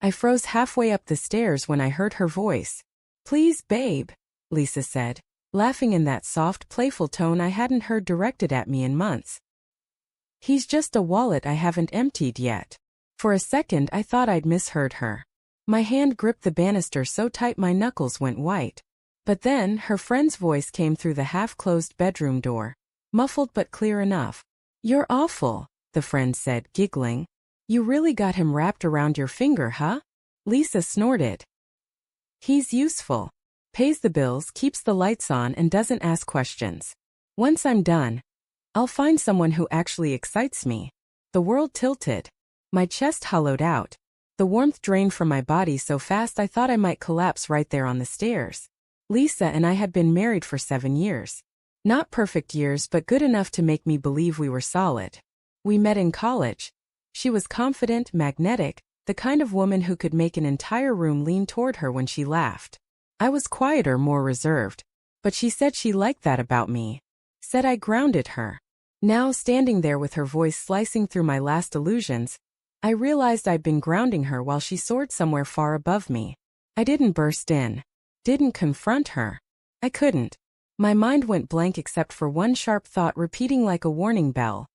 I froze halfway up the stairs when I heard her voice. "Please, babe," Lisa said, laughing in that soft, playful tone I hadn't heard directed at me in months. "He's just a wallet I haven't emptied yet." For a second I thought I'd misheard her. My hand gripped the banister so tight my knuckles went white. But then her friend's voice came through the half-closed bedroom door, muffled but clear enough. "You're awful," the friend said, giggling. "You really got him wrapped around your finger, huh?" Lisa snorted. "He's useful. Pays the bills, keeps the lights on, and doesn't ask questions. Once I'm done, I'll find someone who actually excites me." The world tilted. My chest hollowed out. The warmth drained from my body so fast I thought I might collapse right there on the stairs. Lisa and I had been married for 7 years. Not perfect years, but good enough to make me believe we were solid. We met in college. She was confident, magnetic, the kind of woman who could make an entire room lean toward her when she laughed. I was quieter, more reserved. But she said she liked that about me. Said I grounded her. Now, standing there with her voice slicing through my last illusions, I realized I'd been grounding her while she soared somewhere far above me. I didn't burst in. Didn't confront her. I couldn't. My mind went blank except for one sharp thought repeating like a warning bell.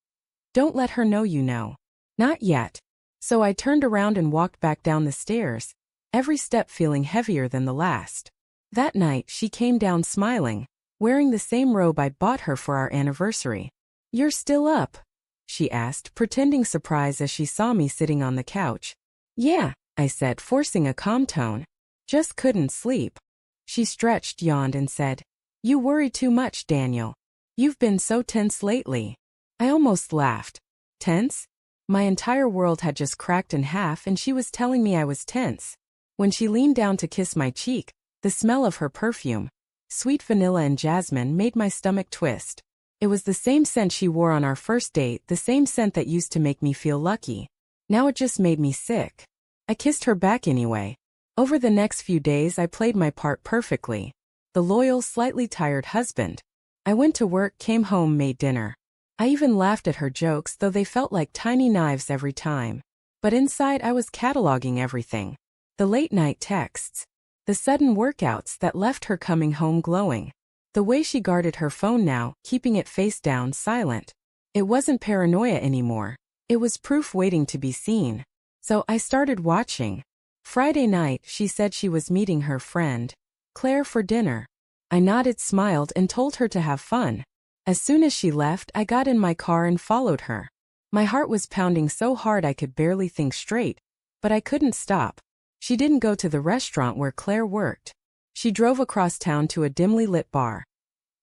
"Don't let her know you know." Not yet. So I turned around and walked back down the stairs, every step feeling heavier than the last. That night she came down smiling, wearing the same robe I bought her for our anniversary. "You're still up?" she asked, pretending surprise as she saw me sitting on the couch. "Yeah," I said, forcing a calm tone. "Just couldn't sleep." She stretched, yawned, and said, "You worry too much, Daniel. You've been so tense lately." I almost laughed. Tense? My entire world had just cracked in half and she was telling me I was tense. When she leaned down to kiss my cheek, the smell of her perfume, sweet vanilla and jasmine, made my stomach twist. It was the same scent she wore on our first date, the same scent that used to make me feel lucky. Now it just made me sick. I kissed her back anyway. Over the next few days I played my part perfectly. The loyal, slightly tired husband. I went to work, came home, made dinner. I even laughed at her jokes, though they felt like tiny knives every time. But inside I was cataloging everything. The late-night texts. The sudden workouts that left her coming home glowing. The way she guarded her phone now, keeping it face down, silent. It wasn't paranoia anymore. It was proof waiting to be seen. So I started watching. Friday night, she said she was meeting her friend, Claire, for dinner. I nodded, smiled, and told her to have fun. As soon as she left, I got in my car and followed her. My heart was pounding so hard I could barely think straight, but I couldn't stop. She didn't go to the restaurant where Claire worked. She drove across town to a dimly lit bar.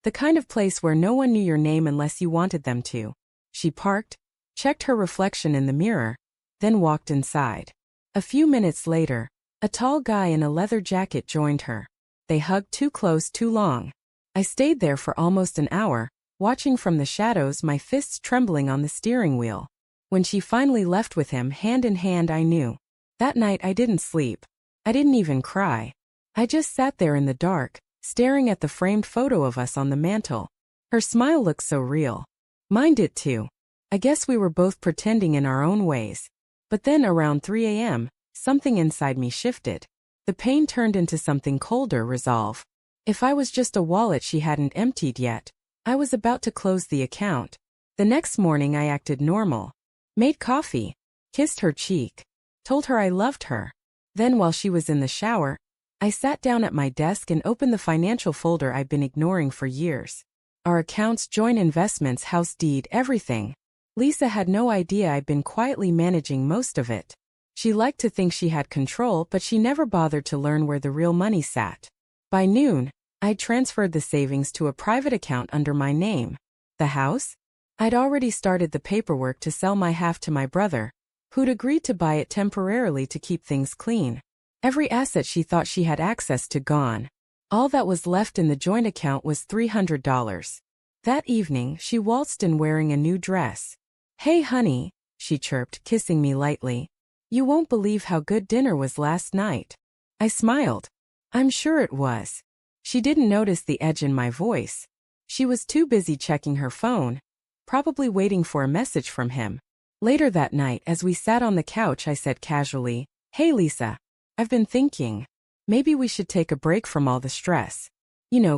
The kind of place where no one knew your name unless you wanted them to. She parked, checked her reflection in the mirror, then walked inside. A few minutes later, a tall guy in a leather jacket joined her. They hugged too close too long. I stayed there for almost an hour, watching from the shadows, my fists trembling on the steering wheel. When she finally left with him, hand in hand, I knew. That night I didn't sleep. I didn't even cry. I just sat there in the dark, staring at the framed photo of us on the mantel. Her smile looked so real. Mine did too. I guess we were both pretending in our own ways. But then around 3 a.m., something inside me shifted. The pain turned into something colder, resolve. If I was just a wallet she hadn't emptied yet, I was about to close the account. The next morning I acted normal. Made coffee. Kissed her cheek. Told her I loved her. Then while she was in the shower, I sat down at my desk and opened the financial folder I'd been ignoring for years. Our accounts, joint investments, house deed, everything. Lisa had no idea I'd been quietly managing most of it. She liked to think she had control, but she never bothered to learn where the real money sat. By noon, I'd transferred the savings to a private account under my name. The house? I'd already started the paperwork to sell my half to my brother, who'd agreed to buy it temporarily to keep things clean. Every asset she thought she had access to gone. All that was left in the joint account was $300. That evening, she waltzed in wearing a new dress. "Hey honey," she chirped, kissing me lightly. "You won't believe how good dinner was last night." I smiled. I'm sure it was. She didn't notice the edge in my voice. She was too busy checking her phone, probably waiting for a message from him. Later that night, as we sat on the couch, I said casually, Hey Lisa, I've been thinking. Maybe we should take a break from all the stress.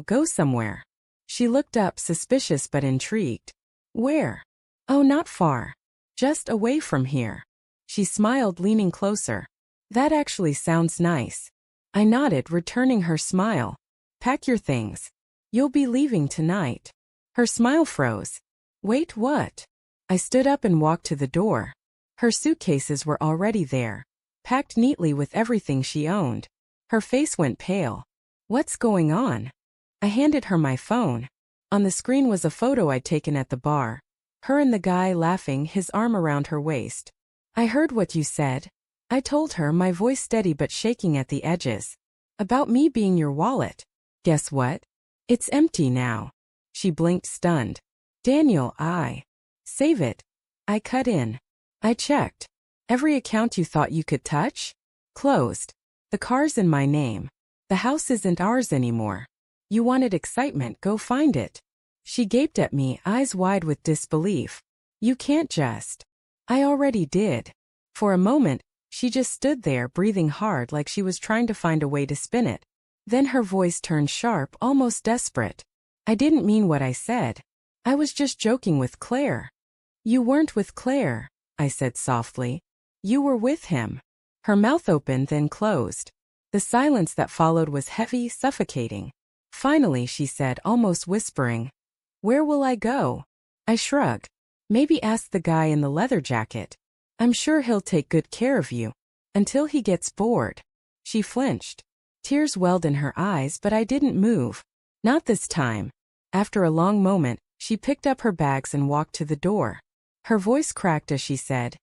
Go somewhere. She looked up, suspicious but intrigued. Where? Oh, not far. Just away from here. She smiled, leaning closer. That actually sounds nice. I nodded, returning her smile. Pack your things. You'll be leaving tonight. Her smile froze. Wait, what? I stood up and walked to the door. Her suitcases were already there, packed neatly with everything she owned. Her face went pale. What's going on? I handed her my phone. On the screen was a photo I'd taken at the bar. Her and the guy laughing, his arm around her waist. I heard what you said. I told her, my voice steady but shaking at the edges. About me being your wallet. Guess what? It's empty now. She blinked, stunned. Daniel, save it. I cut in. I checked. Every account you thought you could touch? Closed. The car's in my name. The house isn't ours anymore. You wanted excitement, go find it. She gaped at me, eyes wide with disbelief. You can't just. I already did. For a moment, she just stood there, breathing hard like she was trying to find a way to spin it. Then her voice turned sharp, almost desperate. I didn't mean what I said. I was just joking with Claire. You weren't with Claire, I said softly. You were with him. Her mouth opened, then closed. The silence that followed was heavy, suffocating. Finally, she said, almost whispering, Where will I go? I shrugged. Maybe ask the guy in the leather jacket. I'm sure he'll take good care of you. Until he gets bored. She flinched. Tears welled in her eyes, but I didn't move. Not this time. After a long moment, she picked up her bags and walked to the door. Her voice cracked as she said,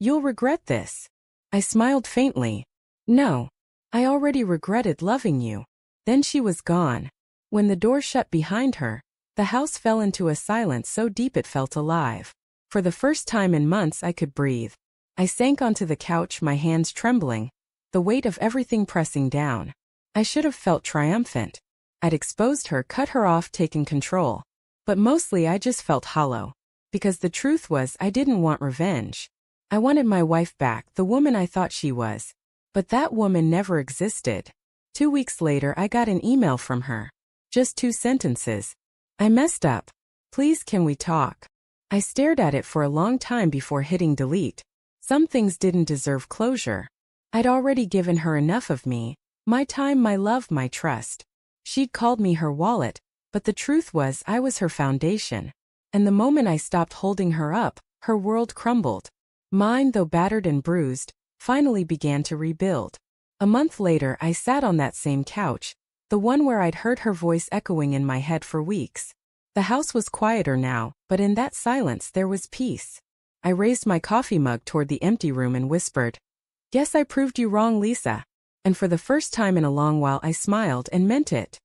You'll regret this. I smiled faintly. No. I already regretted loving you. Then she was gone. When the door shut behind her, the house fell into a silence so deep it felt alive. For the first time in months I could breathe. I sank onto the couch, my hands trembling, the weight of everything pressing down. I should have felt triumphant. I'd exposed her, cut her off, taken control. But mostly I just felt hollow. Because the truth was, I didn't want revenge. I wanted my wife back, the woman I thought she was. But that woman never existed. 2 weeks later I got an email from her. Just 2 sentences. I messed up. Please, can we talk? I stared at it for a long time before hitting delete. Some things didn't deserve closure. I'd already given her enough of me. My time, my love, my trust. She'd called me her wallet, but the truth was I was her foundation. And the moment I stopped holding her up, her world crumbled. Mine, though battered and bruised, finally began to rebuild. A month later I sat on that same couch, the one where I'd heard her voice echoing in my head for weeks. The house was quieter now, but in that silence there was peace. I raised my coffee mug toward the empty room and whispered, Guess I proved you wrong, Lisa. And for the first time in a long while I smiled and meant it.